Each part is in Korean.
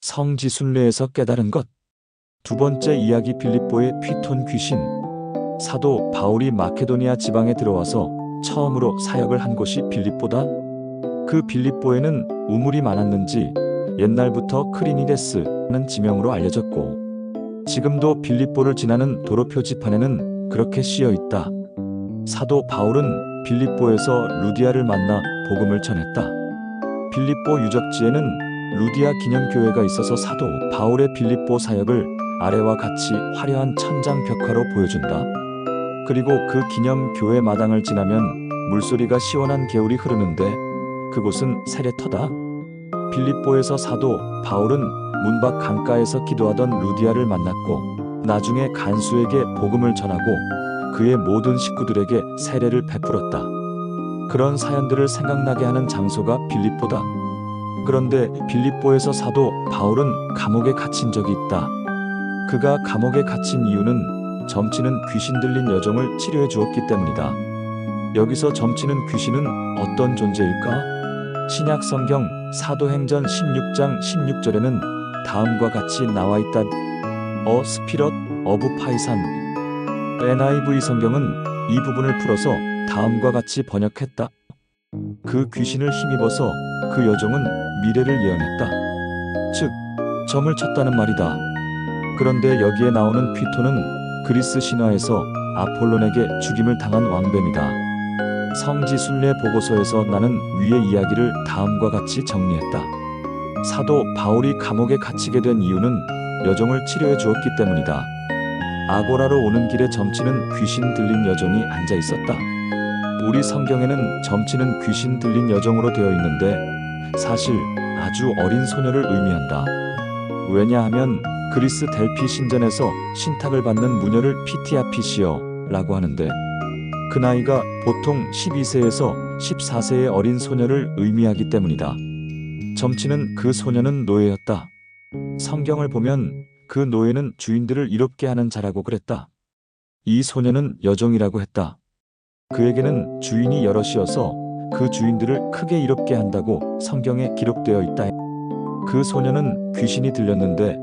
성지순례에서 깨달은 것. 두 번째 이야기, 필립보의 휘톤 귀신. 사도 바울이 마케도니아 지방에 들어와서 처음으로 사역을 한 곳이 필립보다. 그 필립보에는 우물이 많았는지 옛날부터 크리니데스는 지명으로 알려졌고, 지금도 필립보를 지나는 도로 표지판에는 그렇게 쓰여 있다. 사도 바울은 필립보에서 루디아를 만나 복음을 전했다. 필립보 유적지에는 루디아 기념교회가 있어서 사도 바울의 필립보 사역을 아래와 같이 화려한 천장 벽화로 보여준다. 그리고 그 기념교회 마당을 지나면 물소리가 시원한 개울이 흐르는데 그곳은 세례터다. 필립보에서 사도 바울은 문 밖 강가에서 기도하던 루디아를 만났고, 나중에 간수에게 복음을 전하고 그의 모든 식구들에게 세례를 베풀었다. 그런 사연들을 생각나게 하는 장소가 필립보다. 그런데 필립보에서 사도 바울은 감옥에 갇힌 적이 있다. 그가 감옥에 갇힌 이유는 점치는 귀신 들린 여종을 치료해 주었기 때문이다. 여기서 점치는 귀신은 어떤 존재일까? 신약 성경 사도행전 16장 16절에는 다음과 같이 나와 있다. A Spirit of Python. NIV 성경은 이 부분을 풀어서 다음과 같이 번역했다. 그 귀신을 힘입어서 그 여종은 미래를 예언했다. 즉, 점을 쳤다는 말이다. 그런데 여기에 나오는 휘톤은 그리스 신화에서 아폴론에게 죽임을 당한 왕뱀이다. 성지순례 보고서에서 나는 위의 이야기를 다음과 같이 정리했다. 사도 바울이 감옥에 갇히게 된 이유는 여종을 치료해 주었기 때문이다. 아고라로 오는 길에 점치는 귀신 들린 여종이 앉아 있었다. 우리 성경에는 점치는 귀신 들린 여종으로 되어 있는데 사실 아주 어린 소녀를 의미한다. 왜냐하면 그리스 델피 신전에서 신탁을 받는 무녀를 피티아피시어라고 하는데, 그 나이가 보통 12세에서 14세의 어린 소녀를 의미하기 때문이다. 점치는 그 소녀는 노예였다. 성경을 보면 그 노예는 주인들을 이롭게 하는 자라고 그랬다. 이 소녀는 여종이라고 했다. 그에게는 주인이 여럿이어서 그 주인들을 크게 이롭게 한다고 성경에 기록되어 있다. 그 소녀는 귀신이 들렸는데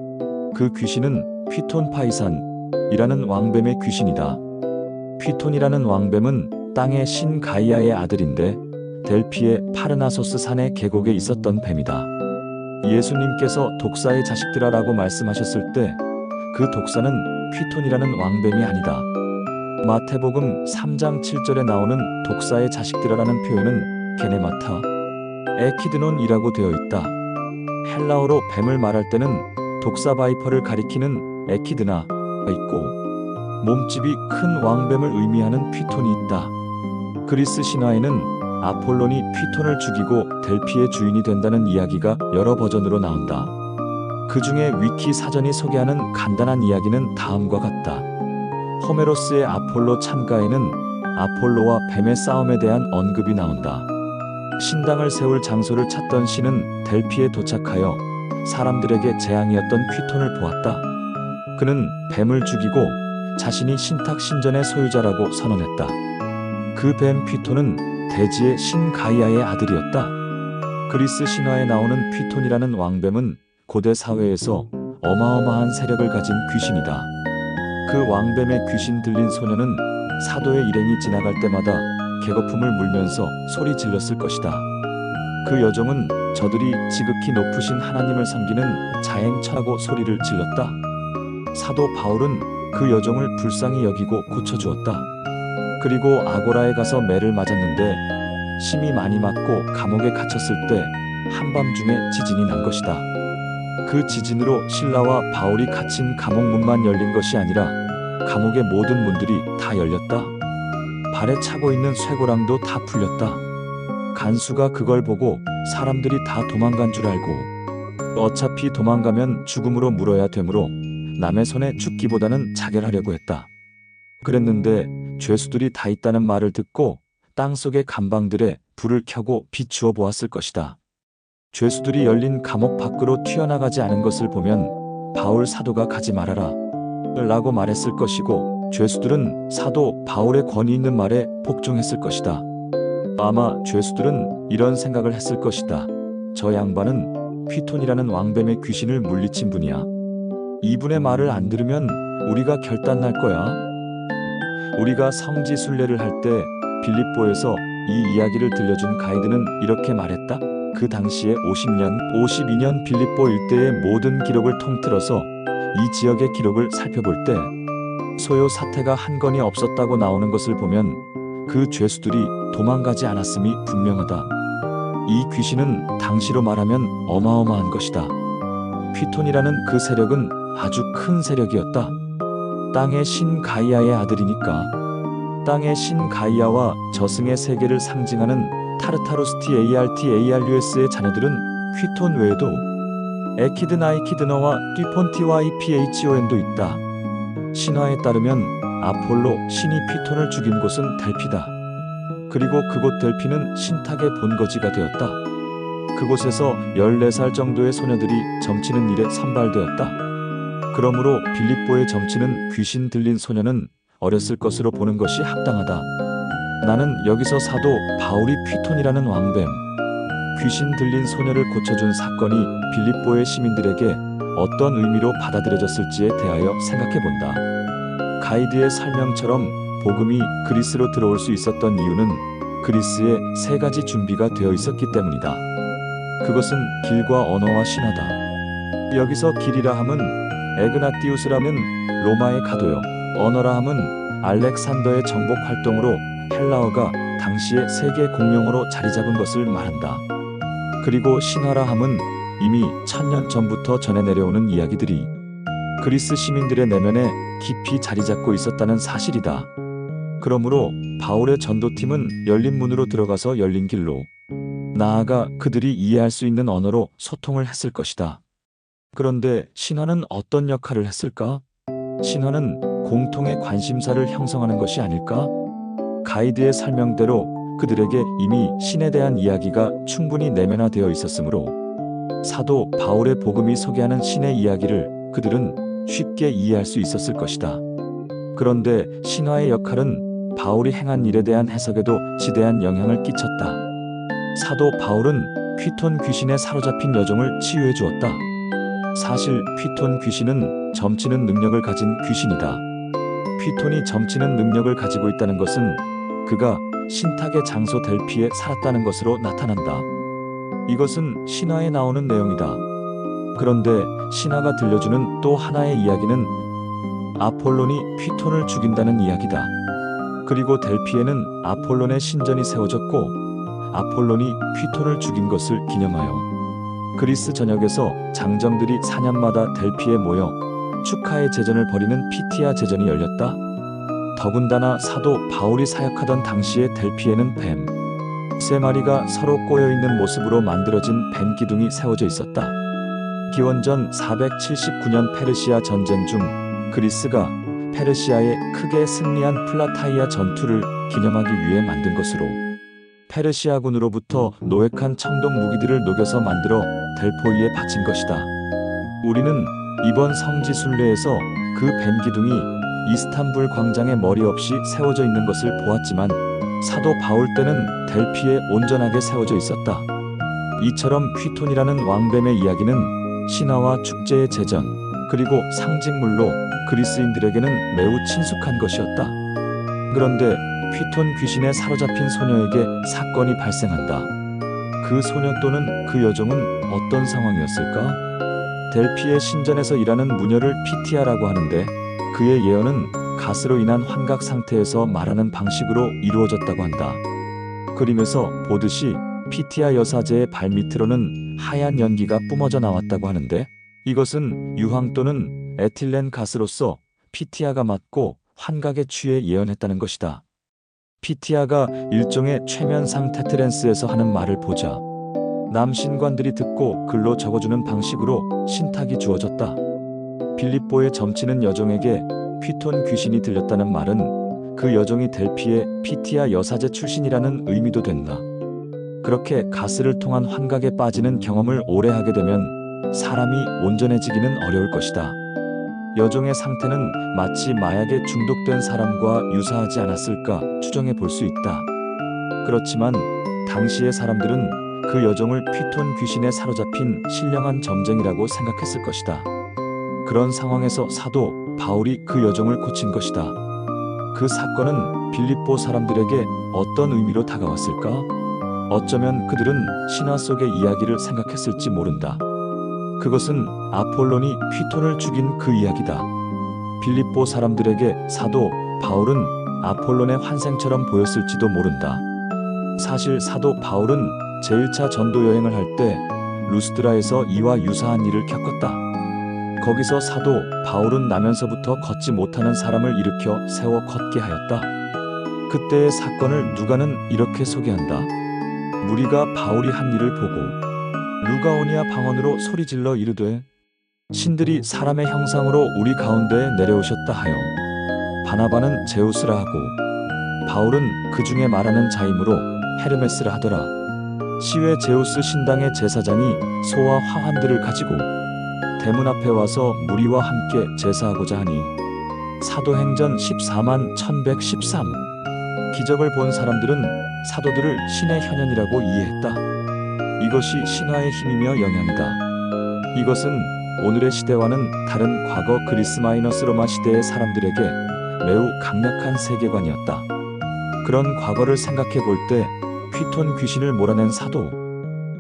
그 귀신은 휘톤 파이산이라는 왕뱀의 귀신이다. 휘톤이라는 왕뱀은 땅의 신 가이아의 아들인데 델피의 파르나소스 산의 계곡에 있었던 뱀이다. 예수님께서 독사의 자식들아라고 말씀하셨을 때 그 독사는 휘톤이라는 왕뱀이 아니다. 마태복음 3장 7절에 나오는 독사의 자식들아라는 표현은 게네마타, 에키드논이라고 되어 있다. 헬라어로 뱀을 말할 때는 독사 바이퍼를 가리키는 에키드나가 있고, 몸집이 큰 왕뱀을 의미하는 휘톤이 있다. 그리스 신화에는 아폴론이 휘톤을 죽이고 델피의 주인이 된다는 이야기가 여러 버전으로 나온다. 그 중에 위키 사전이 소개하는 간단한 이야기는 다음과 같다. 호메로스의 아폴로 찬가에는 아폴로와 뱀의 싸움에 대한 언급이 나온다. 신당을 세울 장소를 찾던 신은 델피에 도착하여 사람들에게 재앙이었던 휘톤을 보았다. 그는 뱀을 죽이고 자신이 신탁 신전의 소유자라고 선언했다. 그 뱀 휘톤은 대지의 신 가이아의 아들이었다. 그리스 신화에 나오는 휘톤이라는 왕뱀은 고대 사회에서 어마어마한 세력을 가진 귀신이다. 그 왕뱀의 귀신 들린 소녀는 사도의 일행이 지나갈 때마다 계거품을 물면서 소리 질렀을 것이다. 그 여종은 저들이 지극히 높으신 하나님을 섬기는 자행처라고 소리를 질렀다. 사도 바울은 그 여종을 불쌍히 여기고 고쳐주었다. 그리고 아고라에 가서 매를 맞았는데 심이 많이 맞고 감옥에 갇혔을 때 한밤중에 지진이 난 것이다. 그 지진으로 신라와 바울이 갇힌 감옥 문만 열린 것이 아니라 감옥의 모든 문들이 다 열렸다. 발에 차고 있는 쇠고랑도 다 풀렸다. 간수가 그걸 보고 사람들이 다 도망간 줄 알고, 어차피 도망가면 죽음으로 물어야 되므로 남의 손에 죽기보다는 자결하려고 했다. 그랬는데 죄수들이 다 있다는 말을 듣고 땅속의 감방들에 불을 켜고 비추어 보았을 것이다. 죄수들이 열린 감옥 밖으로 튀어나가지 않은 것을 보면 바울 사도가 가지 말아라 라고 말했을 것이고, 죄수들은 사도 바울의 권위 있는 말에 복종했을 것이다. 아마 죄수들은 이런 생각을 했을 것이다. 저 양반은 휘톤이라는 왕뱀의 귀신을 물리친 분이야. 이분의 말을 안 들으면 우리가 결단날 거야. 우리가 성지 순례를 할 때 빌립보에서 이 이야기를 들려준 가이드는 이렇게 말했다. 그 당시에 52년 빌립보 일대의 모든 기록을 통틀어서 이 지역의 기록을 살펴볼 때 소요 사태가 한 건이 없었다고 나오는 것을 보면 그 죄수들이 도망가지 않았음이 분명하다. 이 귀신은 당시로 말하면 어마어마한 것이다. 휘톤이라는 그 세력은 아주 큰 세력이었다. 땅의 신 가이아의 아들이니까. 땅의 신 가이아와 저승의 세계를 상징하는 타르타루스티 ARTARUS의 자녀들은 휘톤 외에도 에키드나이키드너와 듀폰티와 EPHON도 있다. 신화에 따르면 아폴로 신이 휘톤을 죽인 곳은 델피다. 그리고 그곳 델피는 신탁의 본거지가 되었다. 그곳에서 14살 정도의 소녀들이 점치는 일에 선발되었다. 그러므로 빌립보에 점치는 귀신 들린 소녀는 어렸을 것으로 보는 것이 합당하다. 나는 여기서 사도 바울이 휘톤이라는 왕뱀, 귀신 들린 소녀를 고쳐준 사건이 빌립보의 시민들에게 어떤 의미로 받아들여졌을지에 대하여 생각해본다. 가이드의 설명처럼 복음이 그리스로 들어올 수 있었던 이유는 그리스에 3가지 준비가 되어 있었기 때문이다. 그것은 길과 언어와 신화다. 여기서 길이라 함은 에그나띠우스라는 로마의 가도요, 언어라 함은 알렉산더의 정복 활동으로 헬라어가 당시의 세계 공용어로 자리 잡은 것을 말한다. 그리고 신화라 함은 이미 1000년 전부터 전해 내려오는 이야기들이 그리스 시민들의 내면에 깊이 자리 잡고 있었다는 사실이다. 그러므로 바울의 전도팀은 열린 문으로 들어가서 열린 길로 나아가 그들이 이해할 수 있는 언어로 소통을 했을 것이다. 그런데 신화는 어떤 역할을 했을까? 신화는 공통의 관심사를 형성하는 것이 아닐까? 가이드의 설명대로 그들에게 이미 신에 대한 이야기가 충분히 내면화되어 있었으므로 사도 바울의 복음이 소개하는 신의 이야기를 그들은 쉽게 이해할 수 있었을 것이다. 그런데 신화의 역할은 바울이 행한 일에 대한 해석에도 지대한 영향을 끼쳤다. 사도 바울은 휘톤 귀신에 사로잡힌 여종을 치유해 주었다. 사실 휘톤 귀신은 점치는 능력을 가진 귀신이다. 휘톤이 점치는 능력을 가지고 있다는 것은 그가 신탁의 장소 델피에 살았다는 것으로 나타난다. 이것은 신화에 나오는 내용이다. 그런데 신화가 들려주는 또 하나의 이야기는 아폴론이 휘톤을 죽인다는 이야기다. 그리고 델피에는 아폴론의 신전이 세워졌고 아폴론이 휘톤을 죽인 것을 기념하여 그리스 전역에서 장정들이 4년마다 델피에 모여 축하의 제전을 벌이는 피티아 제전이 열렸다. 더군다나 사도 바울이 사역하던 당시의 델피에는 뱀 3마리가 서로 꼬여있는 모습으로 만들어진 뱀 기둥이 세워져 있었다. 기원전 479년 페르시아 전쟁 중 그리스가 페르시아에 크게 승리한 플라타이아 전투를 기념하기 위해 만든 것으로 페르시아군으로부터 노획한 청동 무기들을 녹여서 만들어 델포이에 바친 것이다. 우리는 이번 성지 순례에서 그 뱀 기둥이 이스탄불 광장에 머리 없이 세워져 있는 것을 보았지만 사도 바울 때는 델피에 온전하게 세워져 있었다. 이처럼 휘톤이라는 왕뱀의 이야기는 신화와 축제의 제전, 그리고 상징물로 그리스인들에게는 매우 친숙한 것이었다. 그런데 휘톤 귀신에 사로잡힌 소녀에게 사건이 발생한다. 그 소녀 또는 그 여종은 어떤 상황이었을까? 델피의 신전에서 일하는 무녀를 피티아라고 하는데 그의 예언은 가스로 인한 환각 상태에서 말하는 방식으로 이루어졌다고 한다. 그림에서 보듯이 피티아 여사제의 발밑으로는 하얀 연기가 뿜어져 나왔다고 하는데 이것은 유황 또는 에틸렌 가스로서 피티아가 맞고 환각에 취해 예언했다는 것이다. 피티아가 일종의 최면상 테트랜스에서 하는 말을 보자 남신관들이 듣고 글로 적어주는 방식으로 신탁이 주어졌다. 빌립보에 점치는 여종에게 휘톤 귀신이 들렸다는 말은 그 여종이 델피의 피티아 여사제 출신이라는 의미도 된다. 그렇게 가스를 통한 환각에 빠지는 경험을 오래 하게 되면 사람이 온전해지기는 어려울 것이다. 여종의 상태는 마치 마약에 중독된 사람과 유사하지 않았을까 추정해 볼 수 있다. 그렇지만 당시의 사람들은 그 여종을 피톤 귀신에 사로잡힌 신령한 점쟁이라고 생각했을 것이다. 그런 상황에서 사도 바울이 그 여종을 고친 것이다. 그 사건은 빌립보 사람들에게 어떤 의미로 다가왔을까? 어쩌면 그들은 신화 속의 이야기를 생각했을지 모른다. 그것은 아폴론이 휘톤을 죽인 그 이야기다. 빌립보 사람들에게 사도 바울은 아폴론의 환생처럼 보였을지도 모른다. 사실 사도 바울은 제1차 전도 여행을 할 때 루스드라에서 이와 유사한 일을 겪었다. 거기서 사도 바울은 나면서부터 걷지 못하는 사람을 일으켜 세워 걷게 하였다. 그때의 사건을 누가는 이렇게 소개한다. 무리가 바울이 한 일을 보고 루가오니아 방언으로 소리질러 이르되 신들이 사람의 형상으로 우리 가운데에 내려오셨다 하여 바나바는 제우스라 하고 바울은 그 중에 말하는 자이므로 헤르메스라 하더라. 시외 제우스 신당의 제사장이 소와 화환들을 가지고 대문 앞에 와서 무리와 함께 제사하고자 하니 사도행전 14만 1113 기적을 본 사람들은 사도들을 신의 현현이라고 이해했다. 이것이 신화의 힘이며 영향이다. 이것은 오늘의 시대와는 다른 과거 그리스 마이너스 로마 시대의 사람들에게 매우 강력한 세계관이었다. 그런 과거를 생각해 볼 때 휘톤 귀신을 몰아낸 사도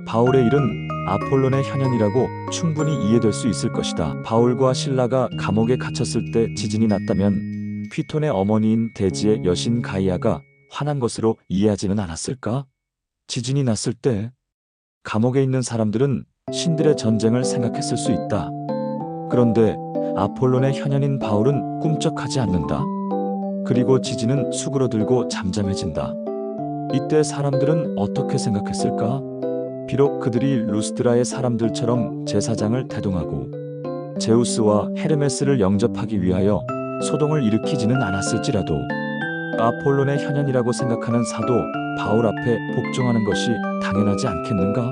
바울의 일은 아폴론의 현현이라고 충분히 이해될 수 있을 것이다. 바울과 실라가 감옥에 갇혔을 때 지진이 났다면 휘톤의 어머니인 대지의 여신 가이아가 화난 것으로 이해하지는 않았을까? 지진이 났을 때 감옥에 있는 사람들은 신들의 전쟁을 생각했을 수 있다. 그런데 아폴론의 현현인 바울은 꿈쩍하지 않는다. 그리고 지진은 수그러들고 잠잠해진다. 이때 사람들은 어떻게 생각했을까? 비록 그들이 루스드라의 사람들처럼 제사장을 대동하고 제우스와 헤르메스를 영접하기 위하여 소동을 일으키지는 않았을지라도 아폴론의 현현이라고 생각하는 사도 바울 앞에 복종하는 것이 당연하지 않겠는가?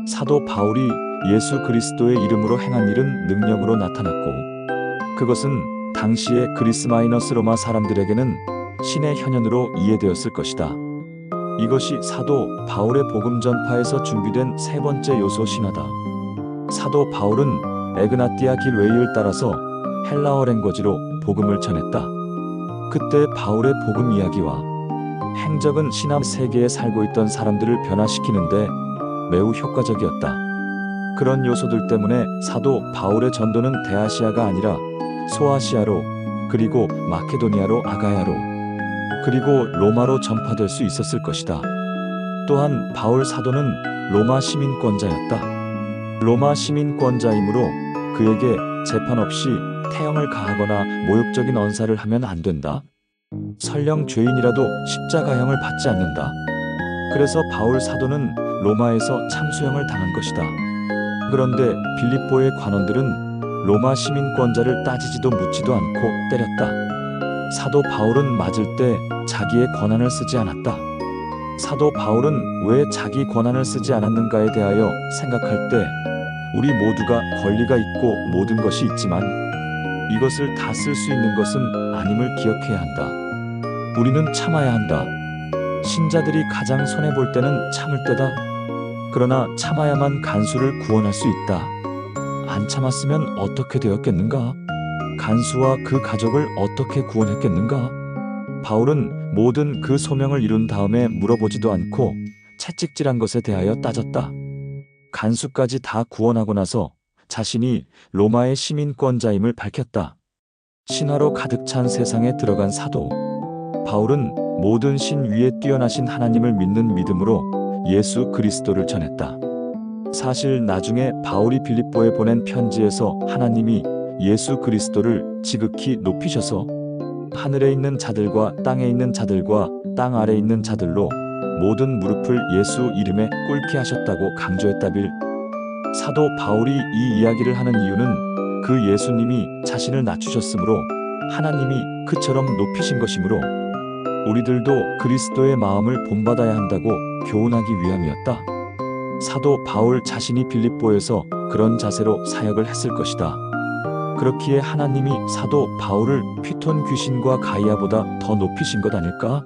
사도 바울이 예수 그리스도의 이름으로 행한 일은 능력으로 나타났고 그것은 당시의 그리스 마이너스 로마 사람들에게는 신의 현현으로 이해되었을 것이다. 이것이 사도 바울의 복음 전파에서 준비된 세 번째 요소 신화다. 사도 바울은 에그나띠아 길 웨이를 따라서 헬라어 랭거지로 복음을 전했다. 그때 바울의 복음 이야기와 행적은 신화 세계에 살고 있던 사람들을 변화시키는데 매우 효과적이었다. 그런 요소들 때문에 사도 바울의 전도는 대아시아가 아니라 소아시아로 그리고 마케도니아로 아가야로 그리고 로마로 전파될 수 있었을 것이다. 또한 바울 사도는 로마 시민권자였다. 로마 시민권자이므로 그에게 재판 없이 태형을 가하거나 모욕적인 언사를 하면 안 된다. 설령 죄인이라도 십자가형을 받지 않는다. 그래서 바울 사도는 로마에서 참수형을 당한 것이다. 그런데 빌립보의 관원들은 로마 시민권자를 따지지도 묻지도 않고 때렸다. 사도 바울은 맞을 때 자기의 권한을 쓰지 않았다. 사도 바울은 왜 자기 권한을 쓰지 않았는가에 대하여 생각할 때 우리 모두가 권리가 있고 모든 것이 있지만 이것을 다 쓸 수 있는 것은 아님을 기억해야 한다. 우리는 참아야 한다. 신자들이 가장 손해볼 때는 참을 때다. 그러나 참아야만 간수를 구원할 수 있다. 안 참았으면 어떻게 되었겠는가? 간수와 그 가족을 어떻게 구원했겠는가? 바울은 모든 그 소명을 이룬 다음에 물어보지도 않고 채찍질한 것에 대하여 따졌다. 간수까지 다 구원하고 나서 자신이 로마의 시민권자임을 밝혔다. 신화로 가득 찬 세상에 들어간 사도 바울은 모든 신 위에 뛰어나신 하나님을 믿는 믿음으로 예수 그리스도를 전했다. 사실 나중에 바울이 빌립보에 보낸 편지에서 하나님이 예수 그리스도를 지극히 높이셔서 하늘에 있는 자들과 땅에 있는 자들과 땅 아래 있는 자들로 모든 무릎을 예수 이름에 꿇게 하셨다고 강조했다빌. 사도 바울이 이 이야기를 하는 이유는 그 예수님이 자신을 낮추셨으므로 하나님이 그처럼 높이신 것이므로 우리들도 그리스도의 마음을 본받아야 한다고 교훈하기 위함이었다. 사도 바울 자신이 빌립보에서 그런 자세로 사역을 했을 것이다. 그렇기에 하나님이 사도 바울을 휘톤 귀신과 가이아보다 더 높이신 것 아닐까?